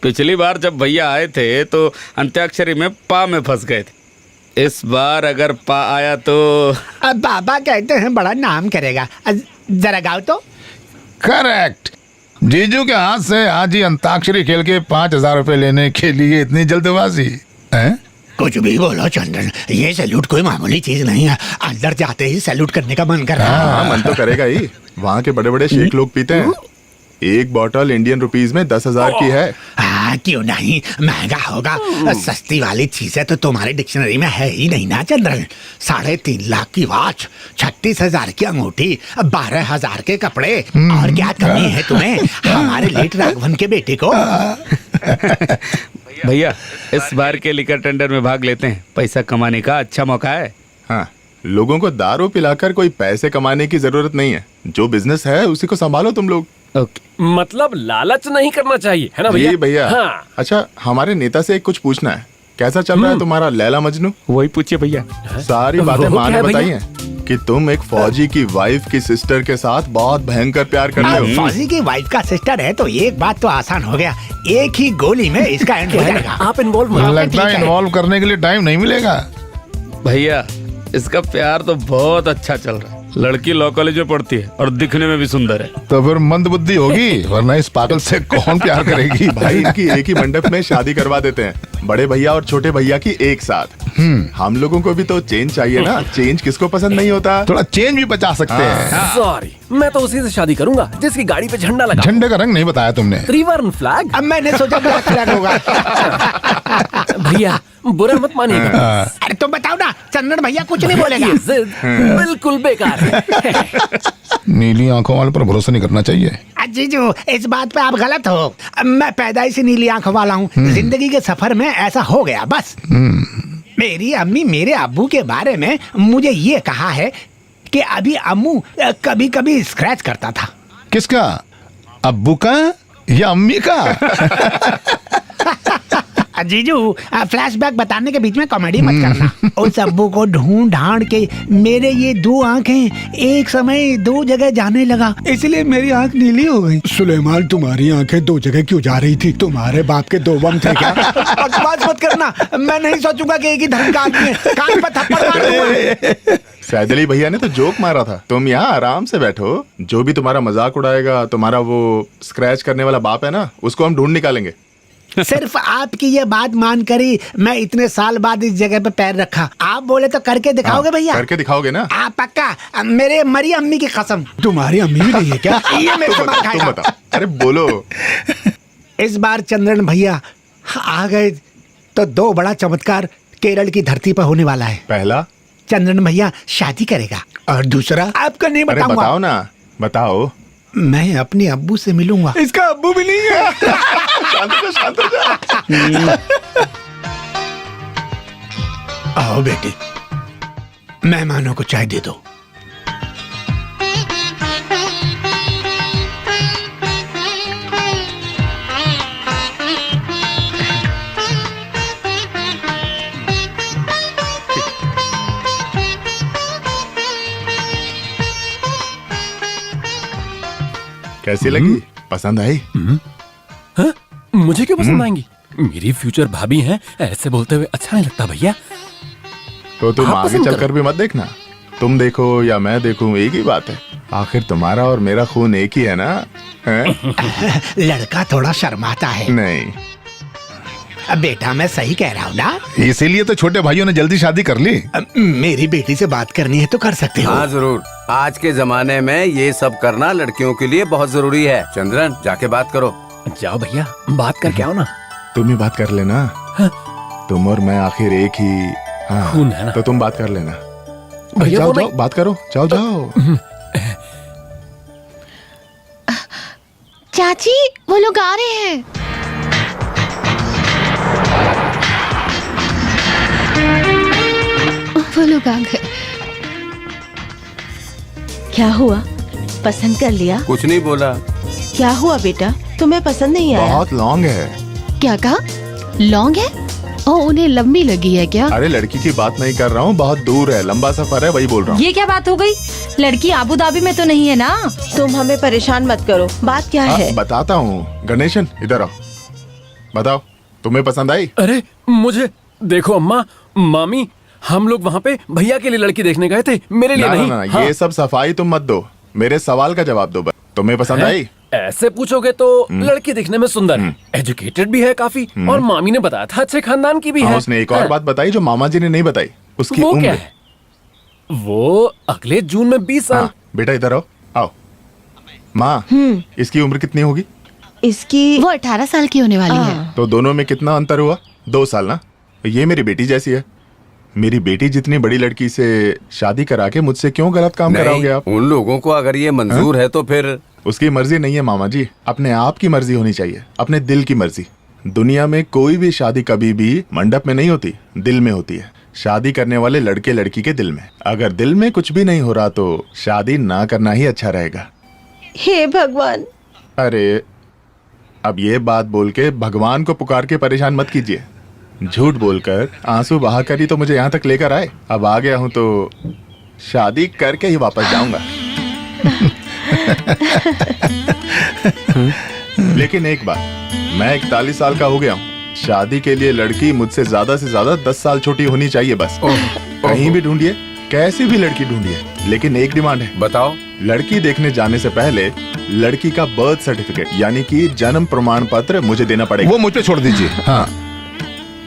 पिछली बार जब भैया आए थे तो अंत्याक्षरी में पा में फंस गए थे। इस बार अगर पा आया तो अब बाबा कहते हैं बड़ा नाम करेगा। जरा गाओ तो। करेक्ट। जीजू के हाथ से आज ही अंताक्षरी खेल के 5,000 रुपए लेने के लिए इतनी जल्दबाजी है? कुछ भी बोलो चंदन, ये सैल्यूट कोई मामूली चीज नहीं है। अंदर जाते ही सैल्यूट करने का मन कर रहा है। हाँ, मन तो करेगा ही। वहाँ के बड़े बड़े शेख लोग पीते हैं। एक बॉटल इंडियन रुपीस में 10,000 की है। हाँ, क्यों नहीं, महंगा होगा। सस्ती वाली चीजें तो तुम्हारी डिक्शनरी में है ही नहीं ना चंद्रन। 3.5 लाख की वॉच, 36,000 की अंगूठी, 12,000 के कपड़े, और क्या कमी है तुम्हें हमारे लेट राघवन के बेटे को। भैया इस बार के लिकर टेंडर में भाग लेते हैं, पैसा कमाने का अच्छा मौका है। हाँ, लोगों को दारू पिलाकर कोई पैसे कमाने की जरूरत नहीं है। जो बिजनेस है उसी को संभालो तुम लोग। मतलब लालच नहीं करना चाहिए, है ना भैया? जी भैया। हाँ। अच्छा, हमारे नेता से कुछ पूछना है। कैसा चल रहा है तुम्हारा लैला मजनू? वही पूछिए भैया। सारी बातें वो माँ क्या ने है बताई भैया? हैं कि तुम एक फौजी की वाइफ की सिस्टर के साथ बहुत भयंकर प्यार कर रहे हो। फौजी की वाइफ का सिस्टर है तो एक बात तो आसान हो गया, एक ही गोली में इसका एंड हो जाएगा। आप इन्वॉल्व लगता है इन्वॉल्व करने के लिए टाइम नहीं मिलेगा। भैया इसका प्यार तो बहुत अच्छा चल रहा है। लड़की लॉ कॉलेज में पढ़ती है और दिखने में भी सुंदर है। तो फिर मंद बुद्धि होगी, वरना इस पागल से कौन प्यार करेगी? भाई इनकी एक ही मंडप में शादी करवा देते हैं, बड़े भैया और छोटे भैया की एक साथ। हम लोगों को भी तो चेंज चाहिए ना। चेंज किसको पसंद नहीं होता? थोड़ा चेंज भी बचा सकते हैं। सॉरी, मैं तो उसी से शादी करूंगा जिसकी गाड़ी पे झंडा लगा। झंडे का रंग नहीं बताया तुमने। त्रिवर्ण फ्लैग। अब मैंने सोचा ब्लैक फ्लैग होगा। भैया बुरा मत मानिएगा। अरे तुम बताओ ना, चंदन भैया कुछ नहीं बोलेगा। ये जिद बिल्कुल बेकार है। नीली आंखों वाले पर भरोसा नहीं करना चाहिए। जीजू इस बात पे आप गलत हो। मैं पैदाइश से नीली आंखों वाला हूँ। जिंदगी के सफर में ऐसा हो गया बस। मेरी अम्मी मेरे अब्बू के बारे में मुझे ये कहा है कि अभी अम्मू कभी कभी स्क्रैच करता था। किसका? अब्बू का या अम्मी का? जीजू फ्लैशबैक बताने के बीच में कॉमेडी मत करना। उस अब्बू को ढूंढ ढांड के मेरे ये 2 आंखें एक समय 2 जगह जाने लगा, इसलिए मेरी आंख नीली हो गई। सुलेमान, तुम्हारी आंखें 2 जगह क्यों जा रही थी? तुम्हारे बाप के 2 बम थे क्या? बकवास मत करना, मैं नहीं सोचूंगा कि एक ही धर्म का आदमी है। कान पर थप्पड़ मार दूंगा। सैद अली भैया ने तो जोक मारा था। तुम यहाँ आराम से बैठो। जो भी तुम्हारा मजाक उड़ाएगा, तुम्हारा वो स्क्रैच करने वाला बाप है ना, उसको हम ढूंढ निकालेंगे। सिर्फ आपकी ये बात मान कर ही मैं इतने साल बाद इस जगह पे पैर रखा। आप बोले तो करके दिखाओगे भैया? करके दिखाओगे ना? आप पक्का? मेरे मरी अम्मी की कसम। तुम्हारी अम्मी भी नहीं है क्या? ये मेरे से मार खाएगा। तुम बता। अरे बोलो। इस बार चंद्रन भैया आ गए तो 2 बड़ा चमत्कार केरल की धरती पर होने वाला है। पहला, चंद्रन भैया शादी करेगा, और दूसरा आपको नहीं अरे बताऊंगा। बताओ ना, बताओ। मैं अपने अब्बू से मिलूंगा। इसका अब्बू भी नहीं है। शांत हो जा। आओ बेटे, मेहमानों को चाय दे दो। कैसी लगी? पसंद आई? हाँ? मुझे क्यों पसंद आएंगी? मेरी फ्यूचर भाभी हैं, ऐसे बोलते हुए अच्छा नहीं लगता भैया। तो तुम आप आगे पसंद चलकर भी मत देखना। तुम देखो या मैं देखूं, एक ही बात है। आखिर तुम्हारा और मेरा खून एक ही है ना? हैं? लड़का थोड़ा शर्माता है। नहीं, बेटा मैं सही कह रहा हूँ ना? इसीलिए तो छोटे भाइयों ने जल्दी शादी कर ली। मेरी बेटी से बात करनी है तो कर सकते हो। हाँ जरूर। आज के जमाने में ये सब करना लड़कियों के लिए बहुत जरूरी है। चंद्रन, जाके बात करो। जाओ भैया, बात करके आओ ना। तुम ही बात कर लेना। तुम और मैं आखिर एक ही खून है ना? तो तुम बात कर लेना। भैया जाओ वो जाओ, नहीं- बात करो। जाओ जाओ। चाची वो लोग आ रहे हैं। वो लोग आ गए। क्या हुआ, पसंद कर लिया? कुछ नहीं बोला। क्या हुआ बेटा, तुम्हें पसंद नहीं आया? बहुत लॉन्ग है। क्या कहा? लॉन्ग है? ओ, उन्हें लंबी लगी है क्या? अरे लड़की की बात नहीं कर रहा हूँ, बहुत दूर है, लंबा सफर है, वही बोल रहा हूँ। ये क्या बात हो गई? लड़की आबू धाबी में तो नहीं है ना? तुम हमें परेशान मत करो, बात क्या है? बताता हूँ। गणेशन इधर आओ। बताओ, तुम्हें पसंद आई? अरे मुझे देखो अम्मा, मामी, हम लोग वहाँ पे भैया के लिए लड़की देखने गए थे, मेरे लिए ना, नहीं। ना, हाँ। ये सब सफाई तुम मत दो, मेरे सवाल का जवाब दो बस। तुम्हें पसंद आई? ऐसे पूछोगे तो लड़की दिखने में सुंदर है, एजुकेटेड भी है काफी, और मामी ने बताया था अच्छे खानदान की भी हाँ, है। उसने एक और बात बताई जो मामा जी ने नहीं बताई, उसकी वो क्या उम्र। है? वो अगले जून में 20 साल। हाँ, बेटा इधर आओ, आओ। माँ, इसकी उम्र कितनी होगी? इसकी वो 18 साल की होने वाली है। तो दोनों में कितना अंतर हुआ? 2 साल ना? ये मेरी बेटी जैसी है। मेरी बेटी जितनी बड़ी लड़की से शादी करा के मुझसे क्यों गलत काम कराओगे नहीं, आप? उन लोगों को अगर ये मंजूर है तो फिर उसकी मर्जी नहीं है मामा जी, अपने आप की मर्जी होनी चाहिए, अपने दिल की मर्जी। दुनिया में कोई भी शादी कभी भी मंडप में नहीं होती, दिल में होती है। शादी करने वाले लड़के लड़की के दिल में। अगर दिल में कुछ भी नहीं हो रहा तो शादी ना करना ही अच्छा रहेगा। हे भगवान। अरे अब ये बात बोल के भगवान को पुकार के परेशान मत कीजिए। झूठ बोलकर आंसू बहाकर ही तो मुझे यहाँ तक लेकर आए। अब आ गया हूँ तो शादी करके ही वापस जाऊंगा। लेकिन एक बात, मैं 41 साल का हो गया हूँ। शादी के लिए लड़की मुझसे ज्यादा से ज्यादा 10 साल छोटी होनी चाहिए बस। कहीं भी ढूंढिए, कैसी भी लड़की ढूंढिए, लेकिन एक डिमांड है। बताओ। लड़की देखने जाने से पहले लड़की का बर्थ सर्टिफिकेट यानी कि जन्म प्रमाण पत्र मुझे देना पड़ेगा। वो मुझ पे छोड़ दीजिए। हाँ,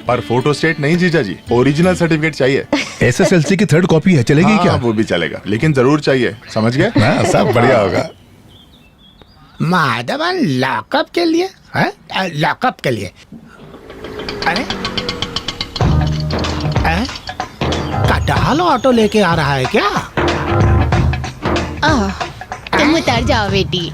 पर फोटो स्टेट नहीं जीजा जी, ओरिजिनल सर्टिफिकेट चाहिए। SSLC की 3rd कॉपी है, चलेगी हाँ, क्या? वो भी चलेगा, लेकिन जरूर चाहिए, समझ गए? हाँ, सब बढ़िया होगा। माधवन लॉकअप के लिए है? लॉकअप के लिए? अरे कटाल ऑटो लेके आ रहा है क्या? तुम उतर जाओ बेटी।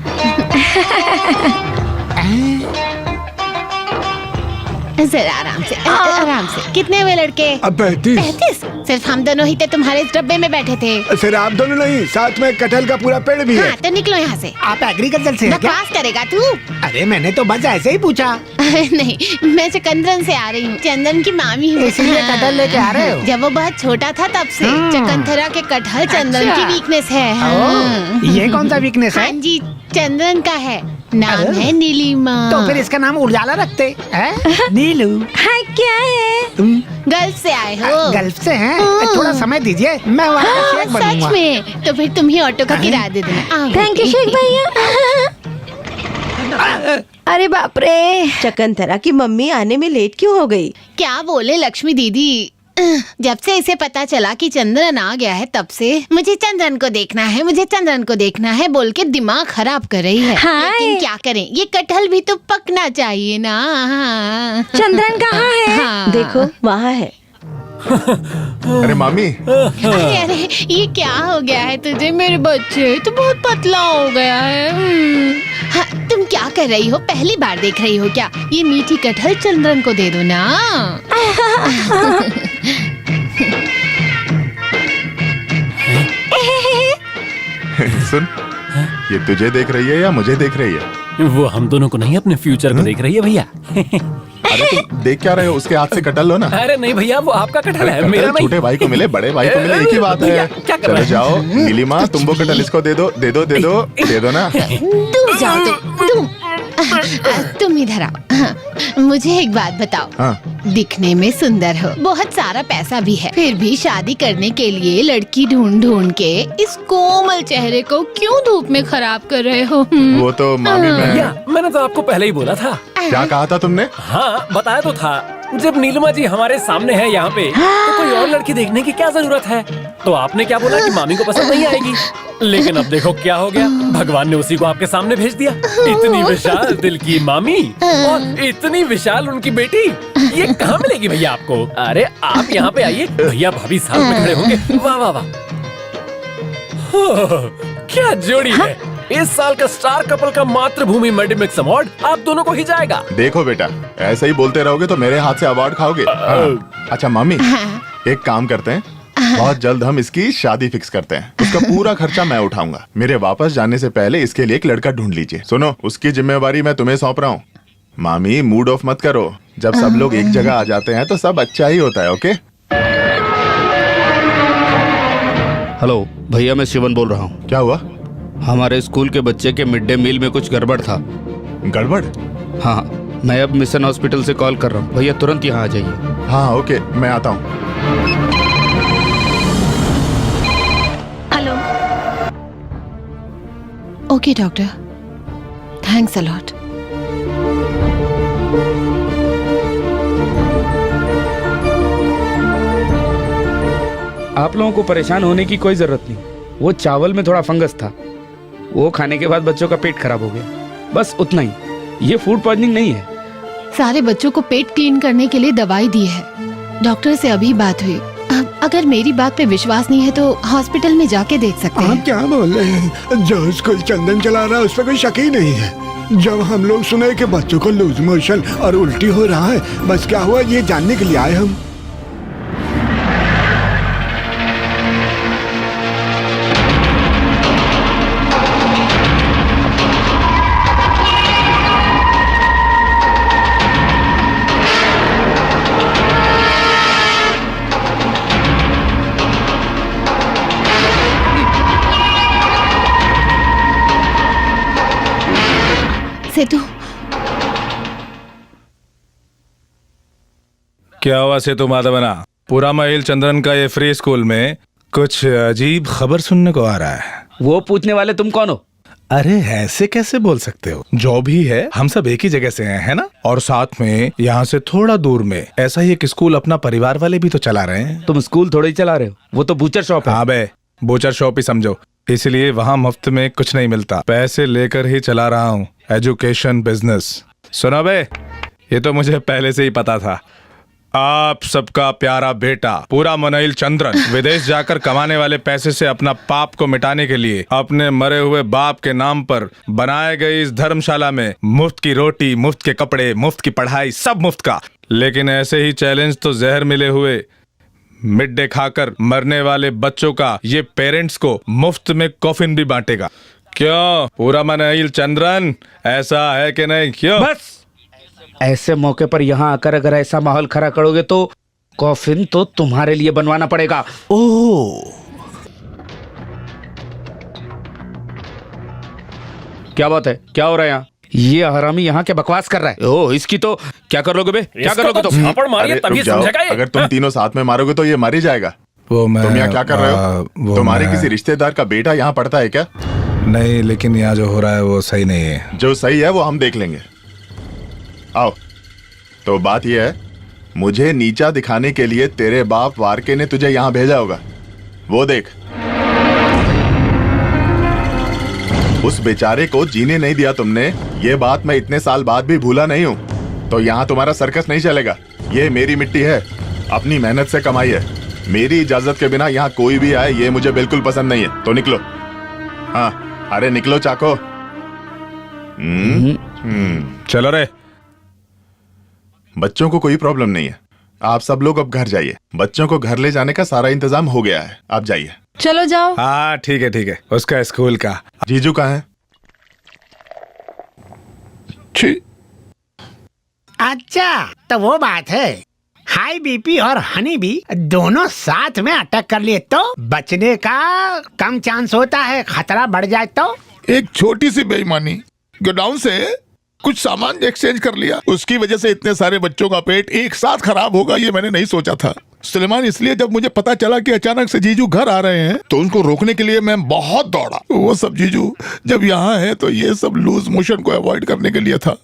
जरा आराम से, आराम से। कितने हुए लड़के? अब 35। 35? सिर्फ हम दोनों ही थे तुम्हारे इस डब्बे में बैठे थे। सिर्फ आप दोनों नहीं, साथ में कटहल का पूरा पेड़ भी है। हाँ, तो निकलो यहाँ से। आप एग्रीकल्चर से हैं क्या? बकवास करेगा तू? अरे मैंने तो बस ऐसे ही पूछा। नहीं, मैं चकंदरन से आ रही हूँ, चंदन की मामी हूँ। इसलिए कटहल लेके आ रहे हो? जब वो बहुत छोटा था तब से चकंथरा के कटहल चंदन की वीकनेस है। हाँ। ये कौन सा वीकनेस हाँ है? जी, चंदन का है, नाम है नीलिमा। तो फिर इसका नाम उजाला रखते हैं? नीलू। हाँ, क्या है? तुम गल्फ से आए हो? गल्फ से हैं? थोड़ा समय दीजिए, मैं वहाँ का शेख बनूंगा। सच में? तो फिर तुम ही ऑटो का किराया दे देना। थैंक यू शेख भैया। अरे बाप रे, चकंथरा की मम्मी आने में लेट क्यों हो गई? क्या बोले लक्ष्मी दीदी, जब से इसे पता चला कि चंद्रन आ गया है तब से मुझे चंद्रन को देखना है, मुझे चंद्रन को देखना है बोल के दिमाग खराब कर रही है। लेकिन क्या करें, ये कटहल भी तो पकना चाहिए ना। चंद्रन कहाँ है? हाँ। देखो वहाँ है। अरे मामी, अरे अरे, ये क्या हो गया है तुझे मेरे बच्चे? तू बहुत पतला हो गया है। हाँ, तुम क्या कर रही हो? पहली बार देख रही हो क्या? ये मीठी कटहल चंद्रन को दे दो ना। सुन, ये तुझे देख रही है या मुझे देख रही है? वो हम दोनों को नहीं, अपने फ्यूचर को देख रही है भैया। अरे तुम देख क्या रहे हो? उसके हाथ से कटहल लो ना। अरे नहीं भैया, वो आपका कटहल है, कटहल मेरा नहीं। छोटे भाई को मिले, बड़े भाई को मिले, एक ही बात भैया, है। क्या कर चलो रहे हैं? जाओ, नीलिमा तुम वो कटहल इसको दे दो, दे दो, दे दो, दे दो ना। दूर जाओ तुम इधर आओ। हाँ, मुझे एक बात बताओ। हाँ। दिखने में सुंदर हो, बहुत सारा पैसा भी है, फिर भी शादी करने के लिए लड़की ढूंढ ढूंढ के इस कोमल चेहरे को क्यों धूप में खराब कर रहे हो? वो तो मामी भैया, मैं मैंने तो आपको पहले ही बोला था। क्या कहा था तुमने? हाँ, बताया तो था। जब नीलिमा जी हमारे सामने है यहाँ पे, तो कोई और लड़की देखने की क्या जरूरत है? तो आपने क्या बोला कि मामी को पसंद नहीं आएगी, लेकिन अब देखो क्या हो गया, भगवान ने उसी को आपके सामने भेज दिया। इतनी विशाल दिल की मामी और इतनी विशाल उनकी बेटी, ये कहाँ मिलेगी भैया आपको? अरे आप यहाँ पे आइए, भैया भाभी साथ में खड़े होंगे। वाह वाह वाह, क्या जोड़ी है। इस साल का स्टार कपल का मातृभूमि मेडिमिक्स अवार्ड आप दोनों को ही जाएगा। देखो बेटा, ऐसे ही बोलते रहोगे तो मेरे हाथ से अवार्ड खाओगे। हाँ। अच्छा मामी, एक काम करते हैं, बहुत जल्द हम इसकी शादी फिक्स करते हैं। उसका पूरा खर्चा मैं उठाऊंगा। मेरे वापस जाने से पहले इसके लिए एक लड़का ढूंढ लीजिए। सुनो, उसकी जिम्मेवारी मैं तुम्हें सौंप रहा हूँ। मामी मूड ऑफ मत करो, जब सब लोग एक जगह आ जाते हैं तो सब अच्छा ही होता है। ओके? हेलो भैया, मैं शिवन बोल रहा हूँ। क्या हुआ? हमारे स्कूल के बच्चे के मिड डे मील में कुछ गड़बड़ था। गड़बड़? हाँ, मैं अब मिशन हॉस्पिटल से कॉल कर रहा हूँ, भैया तुरंत यहाँ आ जाइए। हाँ ओके, मैं आता हूँ। Hello. Okay doctor, thanks a lot. आप लोगों को परेशान होने की कोई जरूरत नहीं। वो चावल में थोड़ा फंगस था, वो खाने के बाद बच्चों का पेट खराब हो गया, बस उतना ही। ये फूड पॉइजनिंग नहीं है। सारे बच्चों को पेट क्लीन करने के लिए दवाई दी है। डॉक्टर से अभी बात हुई। अगर मेरी बात पे विश्वास नहीं है तो हॉस्पिटल में जाके देख सकते हैं। आप क्या बोल रहे हैं? जो स्कूल चंदन चला रहा है उस पर कोई शक ही नहीं है। जब हम लोग सुने कि बच्चों को लूज मोशन और उल्टी हो रहा है, बस क्या हुआ ये जानने के लिए आए हम। सेतु, क्या हुआ सेतु माधवना? पूरा महिल चंद्रन का ये फ्री स्कूल में कुछ अजीब खबर सुनने को आ रहा है। वो पूछने वाले तुम कौन हो? अरे ऐसे कैसे बोल सकते हो? जो भी है हम सब एक ही जगह से हैं, है ना? और साथ में यहाँ से थोड़ा दूर में ऐसा ही एक स्कूल अपना परिवार वाले भी तो चला रहे हैं। तुम स्कूल थोड़ा ही चला रहे हो, वो तो बूचर शॉप है। हाँ बे, बूचर शॉप ही समझो। इसलिए वहाँ मुफ्त में कुछ नहीं मिलता, पैसे लेकर ही चला रहा हूँ। Education business. सुनो बे, ये तो मुझे पहले से ही पता था। आप सबका प्यारा बेटा पूरा मनइल चंद्रन विदेश जाकर कमाने वाले पैसे से अपना पाप को मिटाने के लिए अपने मरे हुए बाप के नाम पर बनाए गए इस धर्मशाला में मुफ्त की रोटी, मुफ्त के कपड़े, मुफ्त की पढ़ाई, सब मुफ्त का। लेकिन ऐसे ही चैलेंज तो जहर मिले हुए मिड डे खाकर मरने वाले बच्चों का ये पेरेंट्स को मुफ्त में कॉफिन भी बांटेगा। क्यों पूरा मनइल चंद्रन, ऐसा है कि नहीं? क्यों? बस ऐसे मौके पर यहाँ आकर अगर ऐसा माहौल खड़ा करोगे तो कॉफिन तो तुम्हारे लिए बनवाना पड़ेगा। ओह, क्या बात है? क्या हो रहा है यहाँ? ये हरामी यहाँ के बकवास कर रहा है। ओह, इसकी तो क्या करोगे बे? क्या करोगे तुम? थप्पड़ मारिए अरे, तभी रुक जाओ। समझेगा ये। अगर तुम तीनों साथ में मारोगे तो ये मर ही जाएगा। वो मैं तुम यहाँ क्या कर रहे हो? तुम्हारे किसी रिश्तेदार का बेटा यहाँ पढ़ता है क्या? नहीं, लेकिन यहाँ जो हो रहा है वो सही नहीं है। जो सही है वो हम देख लेंगे। आओ। तो बात यह है, मुझे नीचा दिखाने के लिए तेरे बाप वारके ने तुझे यहाँ भेजा होगा। वो देख, उस बेचारे को जीने नहीं दिया तुमने। ये बात मैं इतने साल बाद भी भूला नहीं हूँ। तो यहाँ तुम्हारा सर्कस नहीं चलेगा। ये मेरी मिट्टी है, अपनी मेहनत से कमाई है। मेरी इजाजत के बिना यहाँ कोई भी आए ये मुझे बिल्कुल पसंद नहीं है। तो निकलो। हाँ, अरे निकलो चाको। चलो रे। बच्चों को कोई प्रॉब्लम नहीं है। आप सब लोग अब घर जाइए। बच्चों को घर ले जाने का सारा इंतजाम हो गया है। आप जाइए। चलो जाओ। हाँ ठीक है ठीक है। उसका स्कूल का जीजू कहाँ है? छी, अच्छा, तो वो बात है। हाई बीपी और हनी बी दोनों साथ में अटैक कर लिए तो बचने का कम चांस होता है। खतरा बढ़ जाए तो एक छोटी सी बेईमानी, गोडाउन से कुछ सामान एक्सचेंज कर लिया, उसकी वजह से इतने सारे बच्चों का पेट एक साथ खराब होगा ये मैंने नहीं सोचा था सुलेमान। इसलिए जब मुझे पता चला कि अचानक से जीजू घर आ रहे हैं तो उनको रोकने के लिए मैं बहुत दौड़ा। वो सब जीजू जब यहाँ है तो ये सब लूज मोशन को अवॉइड करने के लिए था।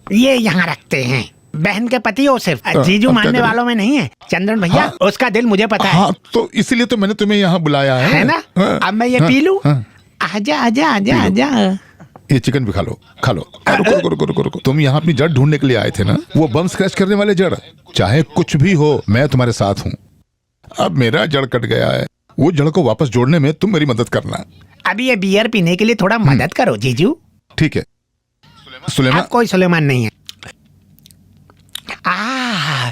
ये यहाँ रखते हैं। बहन के पति हो सिर्फ, जीजू अब क्या मानने करें? वालों में नहीं है। चंद्रन भैया, हाँ। उसका दिल मुझे पता है। हाँ, तो इसीलिए तो मैंने तुम्हें यहाँ बुलाया है ना? हाँ, अब मैं ये हाँ, पी लूं? हाँ। आजा आजा आजा आजा। ये चिकन भी खा लो, खा लो। रुको रुको रुको रुको रुको। तुम यहाँ अपनी जड़ ढूंढने के लिए आए थे ना? वो बम स्क्रैच करने वाले जड़, चाहे कुछ भी हो मैं तुम्हारे साथ हूँ। अब मेरा जड़ कट गया है, वो जड़ को वापस जोड़ने में तुम मेरी मदद करना। अभी ये बियर पीने के लिए थोड़ा मदद करो जीजू। ठीक है सुलेमान। अब कोई सुलेमान नहीं है।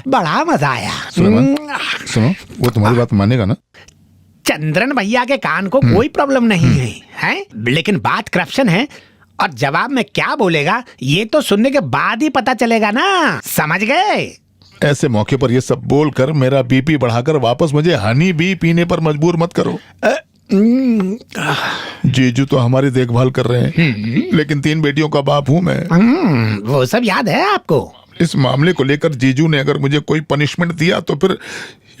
बड़ा मजा आया। सुलेमान सुनो, वो तुम्हारी बात मानेगा ना? चंद्रन भैया के कान को कोई प्रॉब्लम नहीं है, हैं? लेकिन बात करप्शन है और जवाब में क्या बोलेगा ये तो सुनने के बाद ही पता चलेगा ना। समझ गए? ऐसे मौके पर ये सब बोलकर मेरा बीपी बढ़ाकर वापस मुझे हनी बी पीने पर मजबूर मत करो। जीजू तो हमारी देखभाल कर रहे हैं, लेकिन 3 बेटियों का बाप हूँ मैं। वो सब याद है आपको? इस मामले को लेकर जीजू ने अगर मुझे कोई पनिशमेंट दिया तो फिर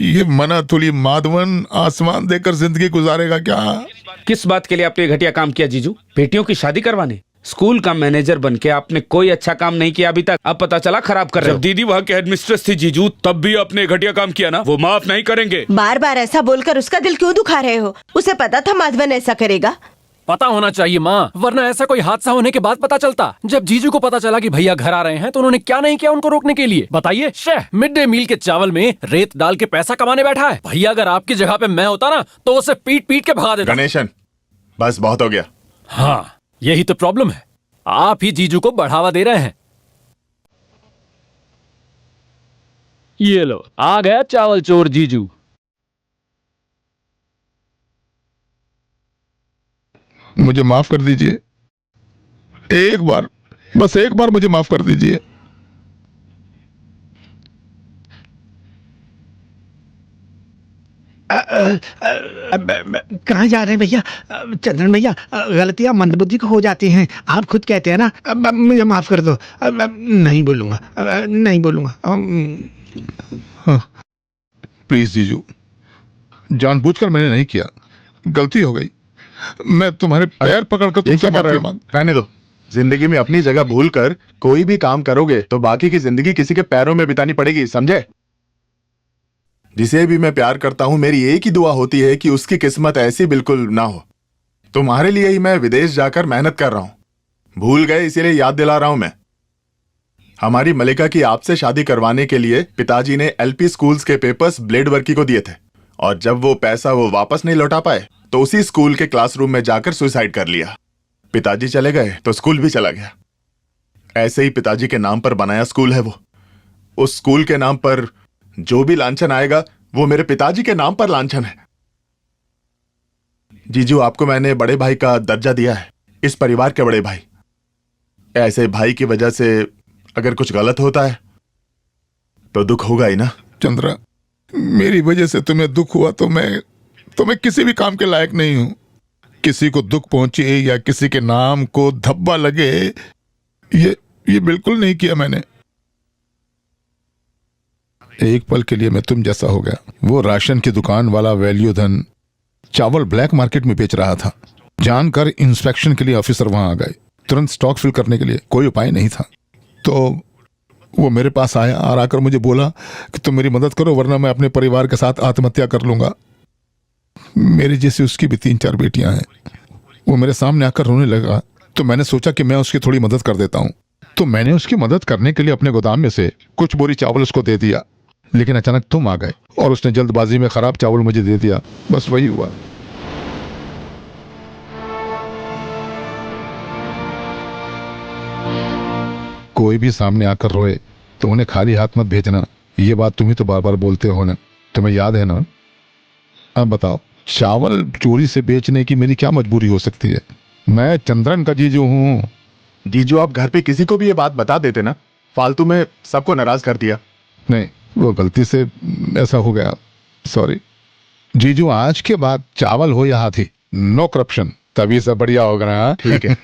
ये मना तुली माधवन आसमान देकर जिंदगी गुजारेगा क्या? किस बात के लिए आपने ये घटिया काम किया जीजू? बेटियों की शादी करवाने? स्कूल का मैनेजर बनके आपने कोई अच्छा काम नहीं किया अभी तक, अब पता चला खराब कर रहे हो। जब दीदी वहाँ के हेडमिस्ट्रेस थी जीजू, तब भी आपने घटिया काम किया ना, वो माफ नहीं करेंगे। बार बार ऐसा बोलकर उसका दिल क्यों दुखा रहे हो? उसे पता था माधवन ऐसा करेगा। पता होना चाहिए माँ, वरना ऐसा कोई हादसा होने के बाद पता चलता। जब जीजू को पता चला कि भैया घर आ रहे हैं तो उन्होंने क्या नहीं किया उनको रोकने के लिए? बताइए। मिड डे मील के चावल में रेत डाल के पैसा कमाने बैठा है। भैया अगर आपकी जगह पे मैं होता ना तो उसे पीट पीट के भगा देता। गणेशन, बस बहुत हो गया। हाँ, यही तो प्रॉब्लम है, आप ही जीजू को बढ़ावा दे रहे हैं। ये लो, आ गया चावल चोर जीजू। मुझे माफ कर दीजिए, एक बार, बस एक बार मुझे माफ कर दीजिए। कहाँ जा रहे हैं भैया? चंद्रन भैया, गलतियां मंदबुद्धि को हो जाती हैं, आप खुद कहते हैं ना। मुझे माफ कर दो। नहीं बोलूंगा, नहीं बोलूंगा। प्लीज जीजू, जानबूझकर मैंने नहीं किया, गलती हो गई। मैं तुम्हारे पैर पकड़कर तुमसे माफी मांग। रहने दो। जिंदगी में अपनी जगह भूलकर कोई भी काम करोगे तो बाकी की जिंदगी किसी के पैरों में बितानी पड़ेगी, समझे? जिसे भी मैं प्यार करता हूं, मेरी एक ही दुआ होती है कि उसकी किस्मत ऐसी बिल्कुल ना हो। तुम्हारे लिए ही मैं विदेश जाकर मेहनत कर रहा हूं। भूल गए इसीलिए याद दिला रहा हूं मैं। हमारी मलिका की आपसे शादी करवाने के लिए पिताजी ने एलपी स्कूल्स के पेपर्स ब्लेड वर्की को दिए थे, और जब वो पैसा वो वापस नहीं लौटा पाए तो उसी स्कूल के क्लासरूम में जाकर सुसाइड कर लिया। पिताजी चले गए तो स्कूल भी चला गया। ऐसे ही पिताजी के नाम पर बनाया स्कूल है वो। उस स्कूल के नाम पर जो भी लांछन आएगा वो मेरे पिताजी के नाम पर लांछन है। जीजू, आपको मैंने बड़े भाई का दर्जा दिया है, इस परिवार के बड़े भाई। ऐसे भाई की वजह से अगर कुछ गलत होता है तो दुख होगा ही ना। चंद्रा, मेरी वजह से तुम्हें दुख हुआ तो मैं किसी भी काम के लायक नहीं हूं। किसी को दुख पहुंचे या किसी के नाम को धब्बा लगे, ये बिल्कुल नहीं किया मैंने। एक पल के लिए मैं तुम जैसा हो गया। वो राशन की दुकान वाला वैल्यू धन चावल ब्लैक मार्केट में बेच रहा था। जानकर इंस्पेक्शन के लिए ऑफिसर वहां आ गए। तुरंत स्टॉक फिल करने के लिए कोई उपाय नहीं था, तो वो मेरे पास आया और आकर मुझे बोला कि तुम मेरी मदद करो वरना मैं अपने परिवार के साथ आत्महत्या कर लूंगा। मेरी जैसी उसकी भी 3-4 बेटियां हैं। वो मेरे सामने आकर रोने लगा तो मैंने सोचा कि मैं उसकी थोड़ी मदद कर देता हूं। तो मैंने उसकी मदद करने के लिए अपने गोदाम में से कुछ बोरी चावल उसको दे दिया, लेकिन अचानक तुम आ गए और उसने जल्दबाजी में खराब चावल मुझे दे दिया। बस वही हुआ। कोई भी सामने आकर रोए तो उन्हें खाली हाथ मत भेजना। ये बात तुम ही तो बार बार बोलते हो ना, तुम्हें याद है ना? अब बताओ, चावल चोरी से बेचने की मेरी क्या मजबूरी हो सकती है? मैं चंद्रन का जीजू हूँ। जीजू, आप घर पे किसी को भी ये बात बता देते ना, फालतू में सबको नाराज कर दिया। नहीं, वो गलती से ऐसा हो गया, सॉरी। जीजू, आज के बाद चावल हो या हाथी, नो करप्शन, तभी सब बढ़िया होगा ना। ठीक है।